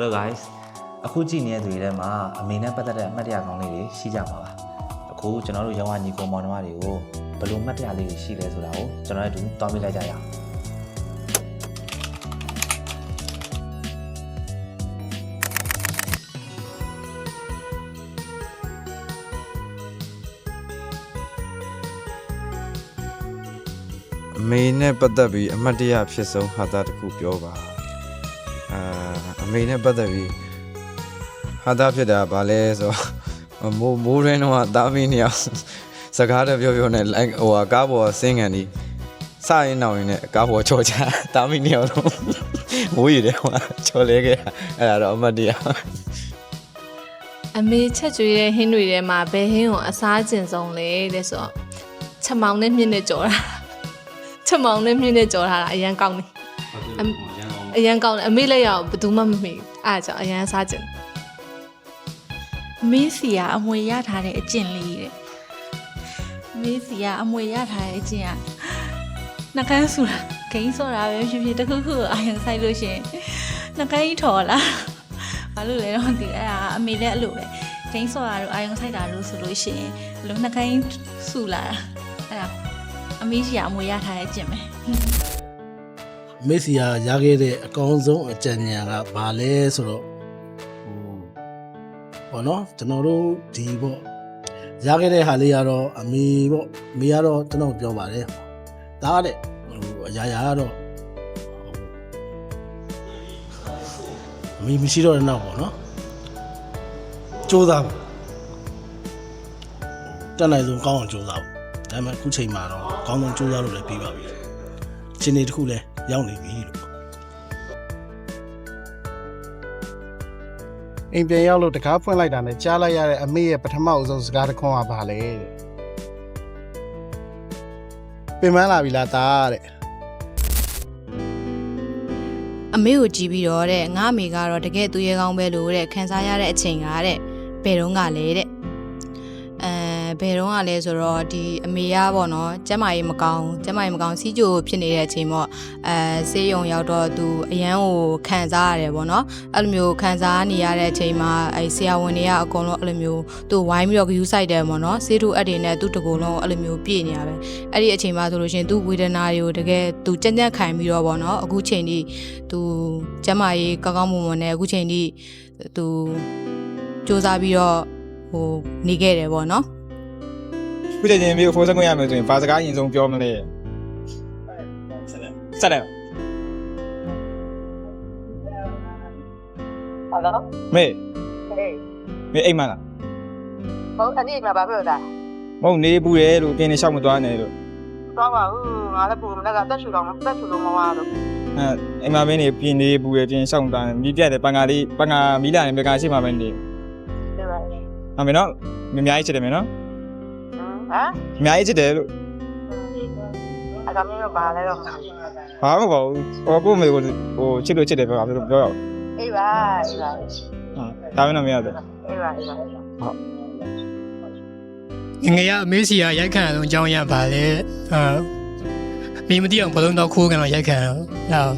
Hello guys အခုကြည့်နေတဲ့သူတွေထဲမှာအမေနဲ့ပတ်သက်တဲ့အမှတ်တရကောင်းလေးတွေရှိကြမှာပါအခုကျွန်တော်တို့ရောင်းဝညီကောင်မောင်နှမတွေကိုဘယ်လိုမှတ်တရလေးတွေရှိလဲဆိုတာကိုကျွန်တော်တို့တွားပြလိုက်ကြရအောင်အမေနဲ့ပတ်သက်ပြီးအမှတ်တရဖြစ်ဆုံးဟာတာတစ်ခုပြောပါအမေနဲ့ပတ်သက်ပြီးဟာတာဖြစ်တာဗာလဲဆိုမိုးရင်းတော့တာမီးနေအောင်စကားတပြောနဲ့လိုက်ဟိုကားပေါ်ဆင်းကန်ဒီစရင်နောက်ရင်နဲ့ကားပေါ်ချော်ချတာမီးနေအောင်တော့မိုးရည်တယ်ဟိုချော်လဲခဲ့အဲ့ဒါတော့အမှတ်တရအမေချက်ကျွေးတဲ့ဟင်းတွေထဲမှာဘယ်ဟင်းကိုအစားကျင်ဆုံးလဲတဲ့ဆိုတော့ချက်မောင်နဲ့မြင့်နဲ့ကြော်တာချက်မောင်နဲ့မြင့်နဲ့ကြော်ထားတာအရန်ကောင်းတယ်အရန်ကောင်းတယ်အမေလည်းရောက်ဘယ်သူမှမမေ့အားကြောင့်အရန်စားကျင်မင်းစီကအမွေရထားတဲ့အကျင့်လေးတဲ့မင်းစီကအမွေရထားတဲ့အကျင့်ကနှကန်းဆူတာဂိမ်းစောတာပဲဖြစ်ဖြစ်တခုခုအာရုံစိုက်လို့ရှင်နှကန်းကြီးထော်လာဘာလို့လဲတော့ဒီအဲ့ဒါအမေလည်းအဲ့လိုပဲဂိမ်းစောတာတို့အာရုံစိုက်တာလို့ဆိုလို့ရှင်ဘလို့နှကန်းကြီးဆူလာတာအဲ့ဒါအမေစီကအမွေရထားတဲ့အကျင့်ပဲမေ့စီယာရခဲ့တဲ့အကောင်းဆုံးအကြံဉာဏ်ကဘာလဲဆိုတော့ဘောနော်ကျွန်တော်တို့ဒီပေါ့ရခဲ့တဲ့ဟာလေးကတော့အမေပေါ့အမေကတော့ကျွန်တော်ပြောပါတယ်ဒါကတဲ့အရာရာကတော့အမေမရှိတော့တဲ့နောက်ပေါ့နော်စူးစမ်းတက်နိုင်ဆုံးကောင်းအောင်စူးစမ်းဒါပေမဲ့အခုချိန်မှာတော့ကောင်းဆုံးစူးစမ်းလို့လည်းပြီးပါပြီချင်းနေတစ်ခုလည်းရောက်နေပြီလို့အိမ်ပြန်ရောက်လို့တကားဖွင့်လိုက်တာနဲ့ကြားလိုက်ရတဲ့အမေရဲ့ပထမအဆုံးစကားတစ်ခွန်းကဘာလဲတဲ့ပင်မလာပြီလားသားတဲ့အမေကိုကြည့်ပြီးတော့တဲ့ငါအမေကတော့တကယ်သူရဲကောင်းပဲလို့တဲ့ခံစားရတဲ့အချိန်ကတဲ့ဘယ်တော့ကလဲတဲ့ဘယ်တော့ကလဲဆိုတော့ဒီအမေကပေါ့နော်ကျမကြီးမကောင်းစီးကြိုဖြစ်နေတဲ့အချိန်ပေါ့ဆေးရုံရောက်တော့သူအရန်ကိုခံစားရတယ်ပေါ့နော်အဲ့လိုမျိုးခံစားနေရတဲ့အချိန်မှာဆရာဝန်တွေကအကုန်လုံးအဲ့လိုမျိုးသူဝိုင်းပြီးတော့ဂယူးဆိုင်တယ်ပေါ့နော်ဆေးထုအပ်တွေနဲ့သူ့တကူလုံးအဲ့လိုမျိုးပြည့်နေရပဲအဲ့ဒီအချိန်မှာဆိုလို့ရှိရင်သူဝေဒနာတွေကိုတကယ်သူကြက်ခံပြီးတော့ပေါ့နော်အခုချိန်ထိသူကျမကြီးကောင်းမွန်နဲ့အခုချိန်ထိသူစူးစမ်းပြီးတော့နေခဲ့တယ်ပေါ့နော်ခုတည်းချင်းမျိုးဖိုးစက်ခွင့်ရမယ်ဆိုရင်ဘာစကားအရင်ဆုံးပြောမလဲဆက်တယ်ဟယ်လိုမေး ဟေး မေးအိမ်မလား ဟုတ်အဲ့ဒီမှာဘာပြောတာ မဟုတ်နေပူတယ်လို့ပြင်းနေလျှောက်မသွားနဲ့လို့ သွားပါဦးငါလည်းပူမလည်းကတက်ရှူတော့တက်ရှူလို့မဝါလို့အိမ်မှာမင်းနေပြင်းနေပူတယ်ပြင်းလျှောက်သွားမီးပြတ်တယ်ပန်ကာမီးလာရင်ပန်ကာရှိမှပဲနေ对吧အမေနော်မများကြီးချစ်တယ်မေနော်ဟမ်အများကြီးချစ်တယ်လို့အဲ့ဒါမျိုးဘာလဲတော့ဘာမှမဟုတ်ဘူးကိုမေကိုချစ်လို့ချစ်တယ်ပြောပြောရအောင်အေးပါဒါမှမဟုတ်မရတယ်အေးပါဟုတ်ငယ်ရအမေးစီကရိုက်ခံအောင်အကြောင်းရပါလေမင်းမသိအောင်ဘလုံးတော့ခိုးကန်တော့ရိုက်ခံတော့